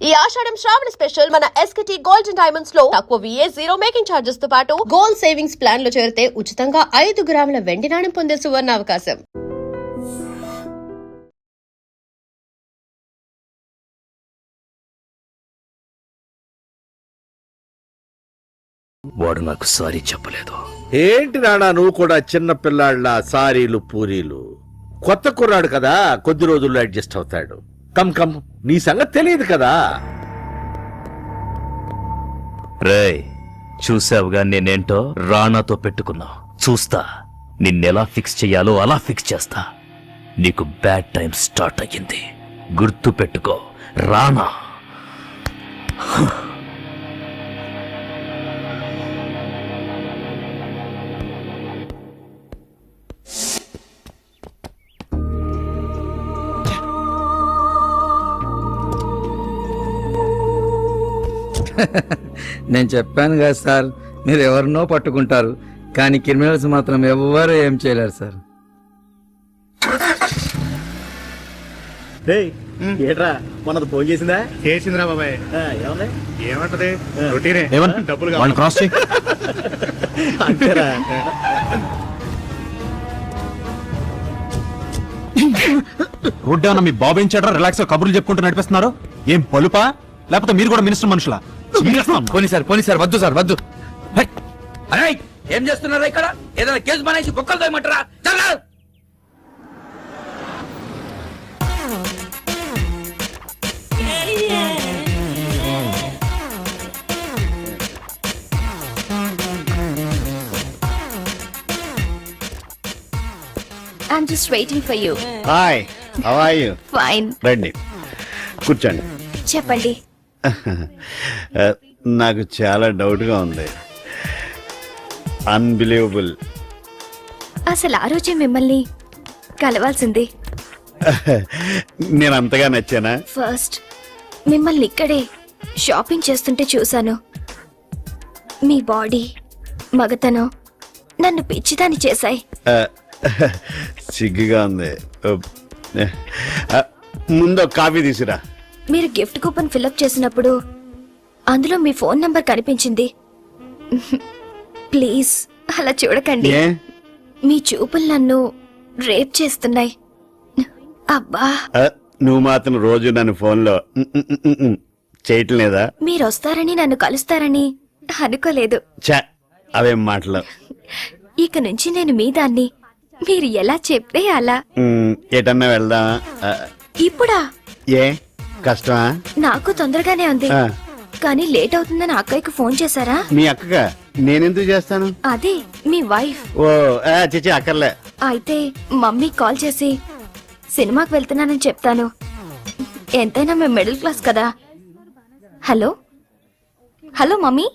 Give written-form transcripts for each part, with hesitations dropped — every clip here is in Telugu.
ఈ ఆషాఢం శ్రావణ స్పెషల్ మన ఎస్కేటీ గోల్డ్ అండ్ డైమండ్స్ లో తక్కువ VA జీరో మేకింగ్ ఛార్జెస్ తో పాటు గోల్డ్ సేవింగ్స్ ప్లాన్ లో చేరితే ఉచితంగా 5 గ్రాముల వెండి నాణెం పొందే సువర్ణ అవకాశం. వాడు నాకు సారీ చెప్పలేదు. ఏంటి నానా నువ్వు కూడా చిన్న పిల్లాళ్ళ సారీలు పూరీలు? కొత్త కుర్రాడు కదా, కొద్ది రోజుల్లో అడ్జస్ట్ అవుతాడు. కమ్ కమ్, నీ సంగతి తెలియదు కదా. రేయ్, చూసావుగా నేనేంటో రానాతో పెట్టుకున్నా. చూస్తా నిన్నెలా ఫిక్స్ చెయ్యాలో అలా ఫిక్స్ చేస్తా. నీకు బ్యాడ్ టైం స్టార్ట్ అయ్యింది, గుర్తు పెట్టుకో రానా. నేను చెప్పాను కదా సార్, మీరు ఎవరినో పట్టుకుంటారు కానీ క్రిమినల్స్ మాత్రం ఎవ్వరూ ఏం చేయలేరు సార్. ఏట్రా మనది ఫోన్ చేసిందా? చేసిందిరా బాబాయ్. ఏమన్నా ఏమంటది? రొటీనే. డబ్బులు క్రాస్ చెక్ అంతేరా. రోడ్డు మీ బాబు ఏం చేయడం రిలాక్స్ గా కబుర్లు చెప్పుకుంటూ నడిపిస్తున్నారు. ఏం పలుపా లేకపోతే మీరు కూడా మినిస్టర్ మనుషులా? పోనీ సార్ వద్దు సార్ వద్దు. అరే ఏం చేస్తున్నారా ఇక్కడ? ఏదైనా కేసు మానేసి కుక్కలు తోయమంటారా? చాలా I'm just waiting for you. Hi, how are you? Fine. రండి కూర్చోండి. చెప్పండి. నాకు చాలా డౌట్ గా ఉంది. అన్బిలీవబుల్. అసలు ఆ రోజే మిమ్మల్ని కలవాల్సింది. నేను అంతగా నచ్చానా? ఫస్ట్ మిమ్మల్ని ఇక్కడే షాపింగ్ చేస్తుంటే చూశాను. మీ బాడీ, మగతనం నన్ను పిచ్చిదాన్ని చేశాయి. సిగ్గుగా ఉంది. ముందు కాఫీ తీసురా. మీరు గిఫ్ట్ కూపన్ ఫిల్అప్ చేసినప్పుడు అందులో మీ ఫోన్ నంబర్ కనిపించింది. ప్లీజ్ అలా చూడకండి. మీ చూపులు నన్ను రేప్ చేస్తున్నాయి. అబ్బా, నువ్వు మాత్రం రోజు నన్ను ఫోన్లో చేయటం లేదా? మీరు వస్తారని నన్ను కలుస్తారని అనుకోలేదు. చా, అవేం మాటలు. ఇక నుంచి నేను మీ దాన్ని, మీరు ఎలా చెప్తే అలా. ఎటన్నా వెళ్దామా? ఇప్పుడా? ఏ కష్టమా? నాకు తొందరగానే ఉంది, కానీ లేట్ అవుతుందని అక్కయ్యకు ఫోన్ చేశారా? మీ అక్కగా నేనెందుకు చేస్తాను? అదే మీ వైఫ్. ఓ చిచి అక్కర్లే. అయితే మమ్మీ కాల్ చేసి సినిమాకి వెళ్తున్నానని చెప్తాను. ఎంతైనా మేము మిడిల్ క్లాస్ కదా. Hello hello mummy.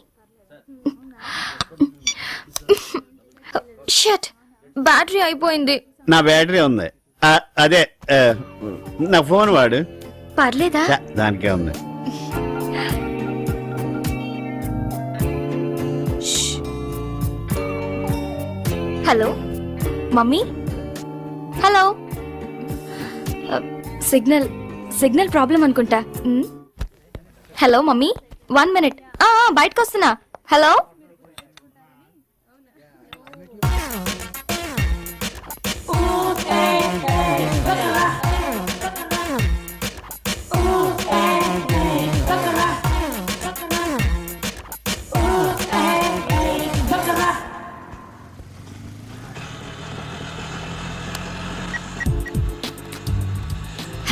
Shut, battery అయిపోయింది. నా బ్యాటరీ ఉంది. అదే నా ఫోన్ వాడు. పర్లేదా? దానికే ఉంది. Hello mummy. Hello. Signal problem అనుకుంటా. Hello mummy, 1 minute. బయటకు వస్తున్నా. Hello.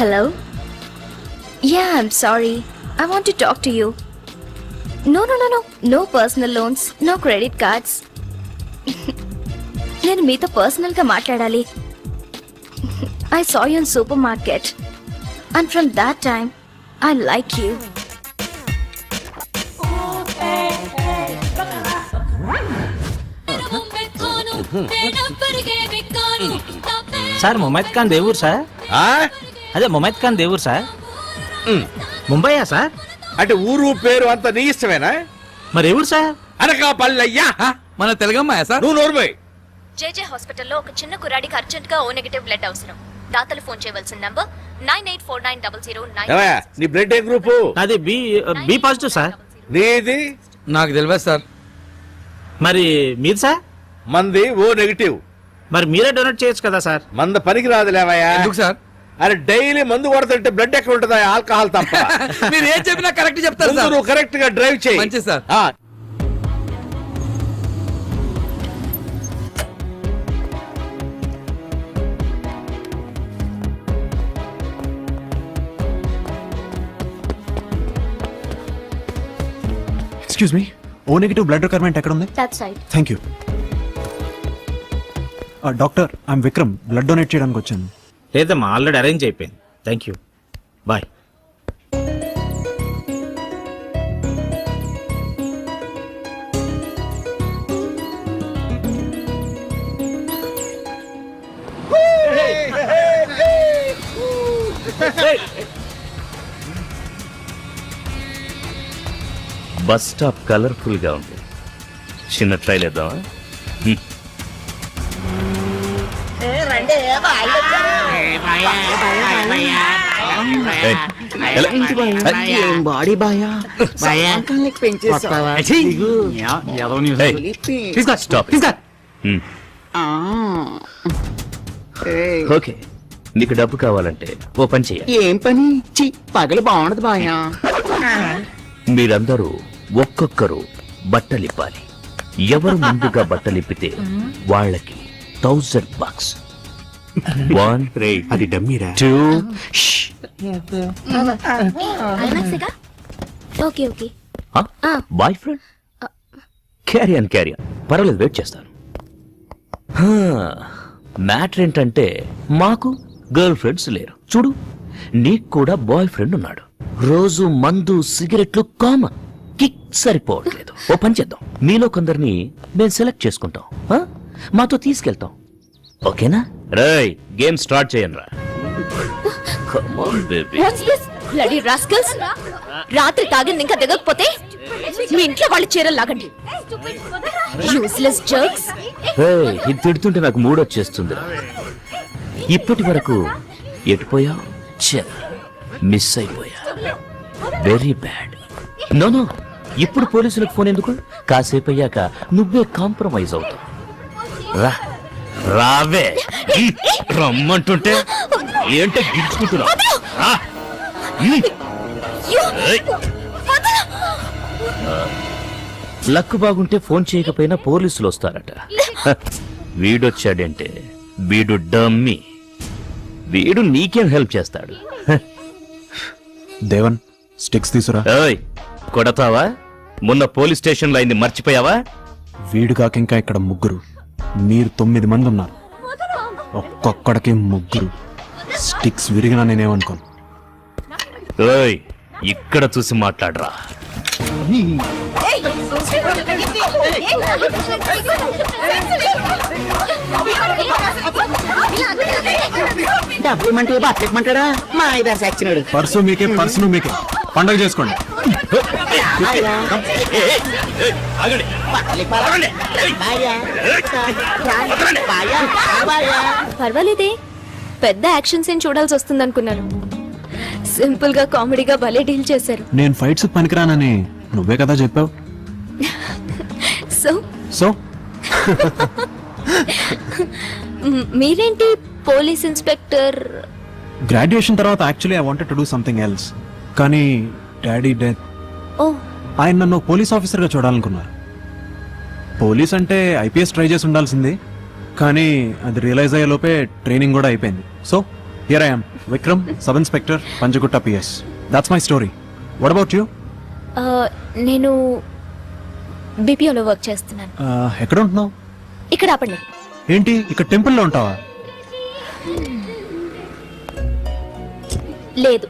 Hello? Yeah, I'm sorry. I want to talk to you. No. No personal loans, no credit cards. నేను మీతో పర్సనల్ గా మాట్లాడాలి. I saw you in supermarket. And from that time, I like you. Sir Mumaith Khan Devur sir. అదే ముమైత్ ఖాన్ దేవుర్ సార్. ముంబైయా సార్? అంటే ఊరు పేరు అంత నీ ఇష్టమేనా? మరి ఎవరు సార్? అనకాపల్లయ్యా. మన తెలుగమ్మాయా సార్? నువ్వు నోరుపోయి. జేజే హాస్పిటల్లో ఒక చిన్న కుర్రాడికి అర్జెంట్ గా O నెగటివ్ బ్లడ్ అవసరం. దాతలు ఫోన్ చేయవలసిన నంబర్ 984900 ఏమయ్యా, నీ బ్లడ్ ఏ గ్రూపు? అది బి పాజిటివ్ సార్. నీది? నాకు తెలియదు సార్. మరి మీరు సార్? మంది ఓ నెగిటివ్. మరి మీరే డొనేట్ చేయొచ్చు కదా సార్. మంద పనికి రాదులేవయ్యా. ఎందుకు సార్? అరే డైలీ మందు కొడుతుంటే బ్లడ్ ఎక్కడ ఉంటుందా? ఆల్కహాల్ తప్ప. మీరు ఏం చెప్పినా కరెక్ట్ చెప్తారు ముందు సార్. నువ్వు కరెక్ట్ గా డ్రైవ్ చేయి. మంచిది సార్. ఆ, excuse me, O negative blood requirement ఎక్కడ ఉంది? That's right. Thank you. Doctor, I'm Vikram, blood donate చేయడానికి వచ్చాను. లేదమ్మా, ఆల్రెడీ అరేంజ్ అయిపోయింది. Thank you, bye. Bus stop colourful గా ఉంది. చిన్న ట్రైల్ వేద్దామా? ఏయ్, ఎలా? బాడీ బాయా ఏయ్, స్టాప్. ఓకే, నీకు డబ్బు కావాలంటే ఓ పని చేయాలి. ఏం పని? పగలు బాగుండదు బాయా. మీరందరూ ఒక్కొక్కరు బట్టలిప్పాలి. ఎవరు ముందుగా బట్టలిప్పితే వాళ్ళకి $1000. 1 అది డమ్మీరా. 2 ఓకే ఓకే. బాయ్ ఫ్రెండ్, క్యారియన్ పర్వాలేదు, వెయిట్ చేస్తాను. మ్యాటర్ ఏంటంటే మాకు గర్ల్ ఫ్రెండ్స్ లేరు. చూడు, నీకు కూడా బాయ్ ఫ్రెండ్ ఉన్నాడు. రోజు మందు సిగరెట్లు కామన్, కిక్ సరిపోవట్లేదు. ఓ పని చేద్దాం, మీలో కొందరిని మేము సెలెక్ట్ చేసుకుంటాం, మాతో తీసుకెళ్తాం. ఓకేనా? రేయ్, గేమ్ స్టార్ట్ చేయండి రా. What's this bloody rascals? రాత్రి తాగింది ఇంకా దిగకపోతే మీ ఇంట్లో వాళ్ళు చీరలు లాగండి. Useless jerks. ఇది తిడుతుంటే నాకు మూడొచ్చేస్తుంది. ఇప్పటి వరకు ఎటుపోయా? మిస్ అయిపోయా. Very bad. నో, ఇప్పుడు పోలీసులకు ఫోన్ ఎందుకు? కాసేపు అయ్యాక నువ్వే కాంప్రమైజ్ అవుతావు. రావే, రమ్మంటుంటే ఏంటో గిచ్చుకుంటున్నావు? లక్ బాగుంటే ఫోన్ చేయకపోయినా పోలీసులు వస్తారట. వీడొచ్చాడంటే వీడు డమ్మీ. వీడు నీకేం హెల్ప్ చేస్తాడు? దేవన్, స్టిక్స్ తీసురా. ఏయ్, కొడతావా? మొన్న పోలీస్ స్టేషన్ లో అయింది మర్చిపోయావా? వీడు కాక ఇంకా ఇక్కడ ముగ్గురు, మీరు 9 మంది ఉన్నారు. ఒక్కొక్కడికి ముగ్గురు. స్టిక్స్ విరిగినా నేనేమనుకోను. ఏయ్, ఇక్కడ చూసి మాట్లాడరా. డబ్బు ఇమ్మంటే బట్టమంటాడా? మా ఐదారు సచ్చినాడు. పర్సు మీకే, పర్సును మీకే. పండగ చేసుకోండి. పర్వాలేదే, పెద్ద యాక్షన్ సీన్ చూడాల్సి వస్తుంది అనుకున్నాను. సింపుల్ గా కామెడీగా భలే డీల్ చేశారు. నేను ఫైట్స్ పనికిరానని నువ్వే కదా చెప్పావు. సో సో మీరేంటి పోలీస్ ఇన్స్పెక్టర్? గ్రాడ్యుయేషన్ తర్వాత actually I wanted to do something else, కానీ డాడీ డెత్. ఓ, ఆయన నన్ను పోలీస్ ఆఫీసర్గా చూడాలనుకున్నారు. పోలీస్ అంటే ఐపీఎస్ ట్రై చేసి ఉండాల్సింది, కానీ అది రియలైజ్ అయ్యే లోపే ట్రైనింగ్ కూడా అయిపోయింది. So here I am, Vikram, sub inspector, Panjagutta PS. That's my story. What about you? నేను బీపీఓలో వర్క్ చేస్తున్నాను. ఎక్కడ ఉంటున్నావు? ఇక్కడ ఆపండి. ఏంటి, ఇక్కడ టెంపుల్లో ఉంటావా? లేదు,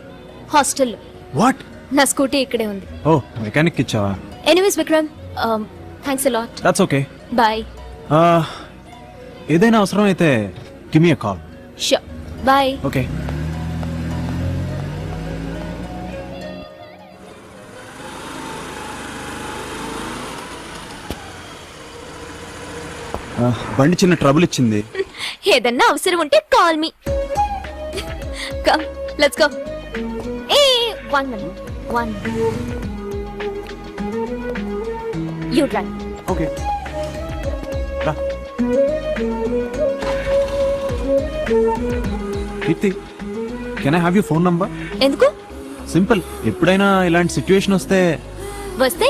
హాస్టల్లో. వాట్? నా స్కూటీ ఇక్కడే ఉంది. ఓ, మెకానిక్ ఇచ్చావా? Anyways Vikram, thanks a lot. That's okay. Bye. ఏదైనా అవసరం అయితే give me a call. Sure, bye. Okay. బండి చిన్న ట్రబుల్ ఇచ్చింది. ఏదన్నా అవసరం ఉంటే call me. Come let's go. Hey 1 minute 1 you drive. Okay రా. Keerthi, can I have you phone number? ఎందుకు? సింపుల్, ఎప్పుడైనా ఇలాంటి సిచ్యువేషన్ వస్తే వస్తే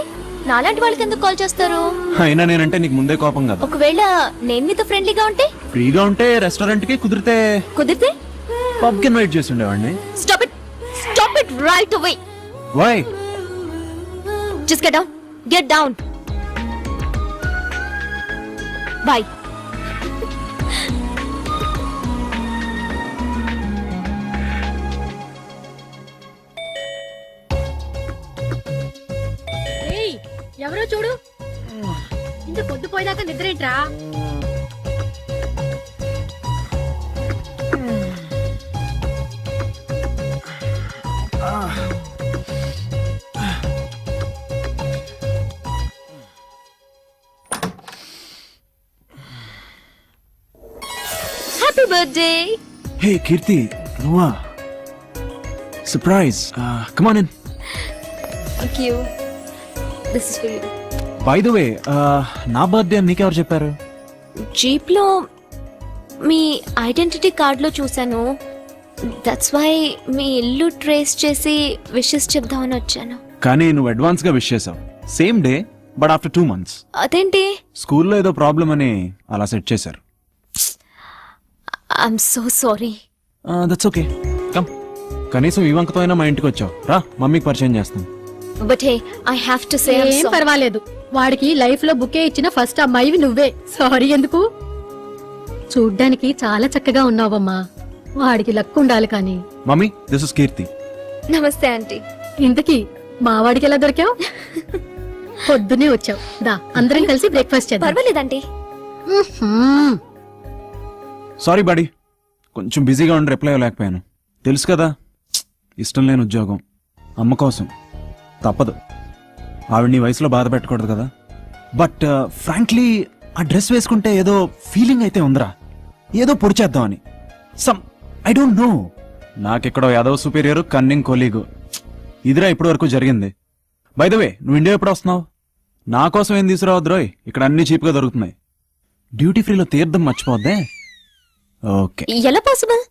నాలాంటి వాళ్ళకి ఎందుకు కాల్ చేస్తారు? అయినా నేనంటే నీకు ముందే కోపం కదా. ఒకవేళ నేను మీతో ఫ్రెండ్లీగా ఉంటే? ఫ్రీగా ఉంటే రెస్టారెంట్ కి, కుదిరితే పబ్ కి ఇన్వైట్ చేసి ఉండేవాడిని. Stop it right away. Why? Just get down. Bye. ఎవరో చూడు, ఇంత పొద్దుపోయేదాకా నిద్ర ఏంట్రా? Happy birthday. హే కీర్తి, నువ్వా? Surprise. Come on in. Thank you. This is for you. By the way, నా బర్త్డే అని నీకెవరు చెప్పారు? జీప్ లో మీ ఐడెంటిటీ కార్డ్ లో చూసాను. దట్స్ వై మీ ఇల్లు ట్రేస్ చేసి విషెస్ చెప్దామని వచ్చాను. కానీ నువ్వు అడ్వాన్స్ గా విష్ చేసావు. Same day but after 2 months. అదేంటి? స్కూల్లో ఏదో ప్రాబ్లం అని అలా సెట్ చేశారు. I'm so sorry. That's okay. Come, కనీసం ఈ వంకతో అయినా మా ఇంటికి వచ్చావు. రా, మమ్మీకి పరిచయం చేస్తాను. But hey, I have to say ఏం పర్వాలేదు, వాడికి లైఫ్ లో బుకే ఇచ్చిన ఫస్ట్ అమ్మాయివి నువ్వే. సారీ ఎందుకు? చూడ్డానికి చాలా చక్కగా ఉన్నావమ్మా. వాడికి లక్ ఉండాలి కానీ. మమ్మీ, దిస్ ఇస్ కీర్తి. నమస్తే ఆంటీ. ఇంతకీ మా వాడికి ఎలా దొరికావు? పొద్దునే వచ్చావు. దా, అందరం కలిసి బ్రేక్ఫాస్ట్ చేద్దాం. పర్వాలేదంటీ. సారీ బాడీ, కొంచెం బిజీగా ఉండి రిప్లై ఇవ్వలేకపోయాను. తెలుసు కదా, ఇష్టం లేని ఉద్యోగం, అమ్మ కోసం తప్పదు. ఆవిడ నీ వయసులో బాధ పెట్టకూడదు కదా. బట్ ఫ్రాంక్లీ ఆ డ్రెస్ వేసుకుంటే ఏదో ఫీలింగ్ అయితే ఉందిరా, ఏదో పొడిచేద్దామని. సమ్ ఐ డోంట్ నో, నాకెక్కడో యాదవ్ సుపీరియర్ కన్నింగ్ కొలీగు. ఇదిరా ఇప్పటి వరకు జరిగింది. బై ద వే, నువ్వు ఇండియా ఎప్పుడు వస్తున్నావు? నా కోసం ఏం తీసుకురావద్దు రోయ్, ఇక్కడ అన్ని చీప్గా దొరుకుతున్నాయి. డ్యూటీ ఫ్రీలో తీర్థం మర్చిపోద్దే. ఓకే. ఎలా పాసిబుల్?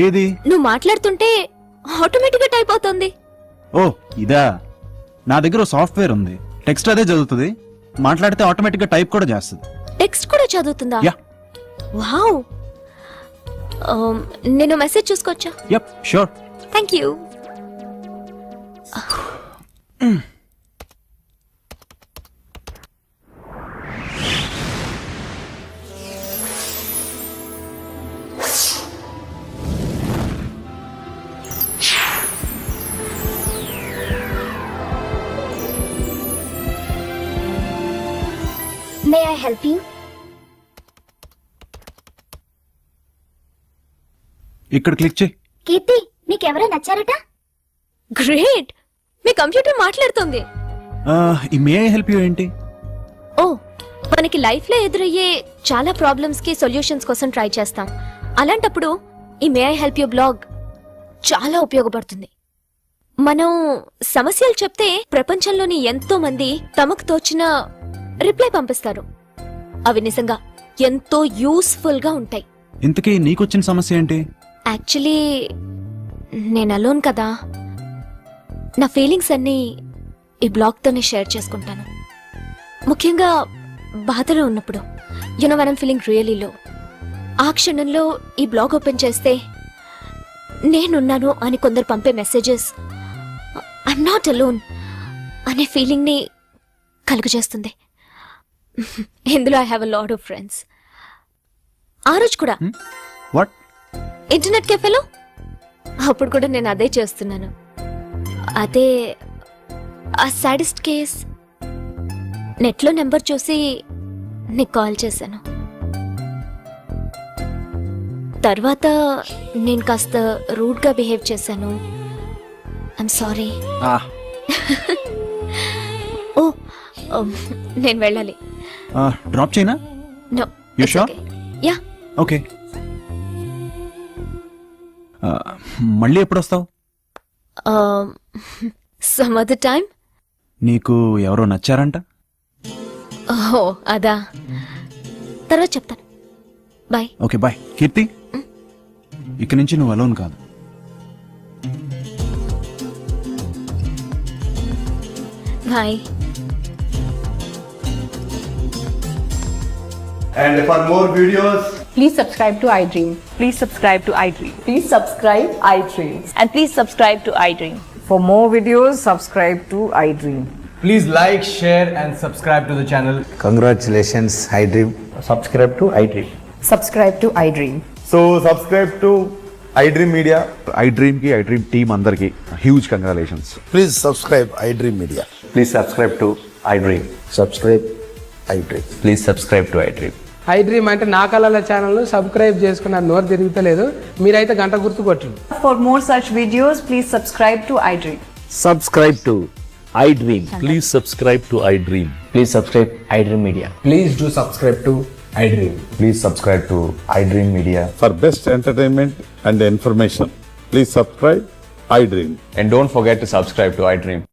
ఏది? నువ్వు మాట్లాడుతుంటే ఆటోమేటిక్ గా టైప్ అవుతుంది. ఓ ఇదా, నా దగ్గర సాఫ్ట్వేర్ ఉంది, టెక్స్ట్ అదే చదువుతుంది, మాట్లాడితే ఆటోమేటిక్ గా టైప్ కూడా చేస్తుంది. టెక్స్ట్ కూడా చదువుతుందా? యా. వావ్. నేను మెసేజ్ చూసుకోవచ్చా? Yup, sure. Thank you. May I help you? ఇక్కడ క్లిక్ చేయి. కీర్తి, నీకెవరో నచ్చారట? గ్రేట్, మీ కంప్యూటర్ మాట్లాడుతుంది. ఈ మే ఐ హెల్ప్ యూ ఏంటి? ఓ, మనకి లైఫ్ లో ఎదురయ్యే చాలా ప్రాబ్లమ్స్ కి సొల్యూషన్స్ కోసం ట్రై చేస్తాం. అలాంటప్పుడు ఈ may I help you blog చాలా ఉపయోగపడుతుంది. మనం సమస్యలు చెప్తే ప్రపంచంలోని ఎంతో మంది తమకు తోచిన రిప్లై పంపిస్తారు. అవి నిజంగా ఎంతో యూస్ఫుల్ గా ఉంటాయి. ఇంతకీ నీకొచ్చిన సమస్య ఏంటి? యాక్చువల్లీ నేను అలోన్ కదా, నా ఫీలింగ్స్ అన్ని ఈ బ్లాగ్ తోనే షేర్ చేసుకుంటాను. ముఖ్యంగా బాధలో ఉన్నప్పుడు, you know when I'm feeling really low, ఆ క్షణంలో ఈ బ్లాగ్ ఓపెన్ చేస్తే నేనున్నాను అని కొందరు పంపే మెసేజెస్ ఐఎమ్ నాట్ అలోన్ అనే ఫీలింగ్ ని కలుగజేస్తుంది. ఇందులో I have a lot of friends. ఆ రోజు కూడా వాట్? ఇంటర్నెట్ కెఫేలో అప్పుడు కూడా నేను అదే చేస్తున్నాను. అదే ఆ సాడెస్ట్ కేస్. నెట్లో నెంబర్ చూసి నీకు కాల్ చేశాను. తర్వాత నేను కాస్త రూడ్ గా బిహేవ్ చేశాను. I'm sorry. ఓ, నేను వెళ్ళాలి. డ్రాప్ చేయనా? No. You sure? Yeah. Okay. మళ్ళీ ఎప్పుడు వస్తావు? Some other time. నీకు ఎవరో నచ్చారంట? ఓహో అదా, తర్వాత చెప్తాను. బాయ్. Okay bye. కీర్తి, ఇక నుంచి నువ్వు అలోన్ కాదు. Bye. And for more videos, Please subscribe to iDream. Please subscribe to iDream. Please subscribe iDream. And please subscribe to iDream. For more videos, subscribe to iDream. please like, share, and subscribe to the channel. Congratulations, iDream. Subscribe to iDream. Subscribe to iDream. So subscribe to iDream Media. iDream ki iDream team andarki huge congratulations. Please subscribe iDream media. Please subscribe to iDream. Subscribe iDream. Please subscribe to iDream. iDream అంటే నా కళల ఛానల్ సబ్స్క్రైబ్ చేసుకున్న నోరు తిరుగుతలేదు. మీరైతే గంట గుర్తు కొట్టండి. For more such videos, please subscribe to iDream. Subscribe to iDream. Please subscribe to iDream. Please subscribe iDream Media. Please do subscribe to iDream. Please subscribe to iDream Media. For best entertainment and information please subscribe iDream. And don't forget to subscribe to iDream.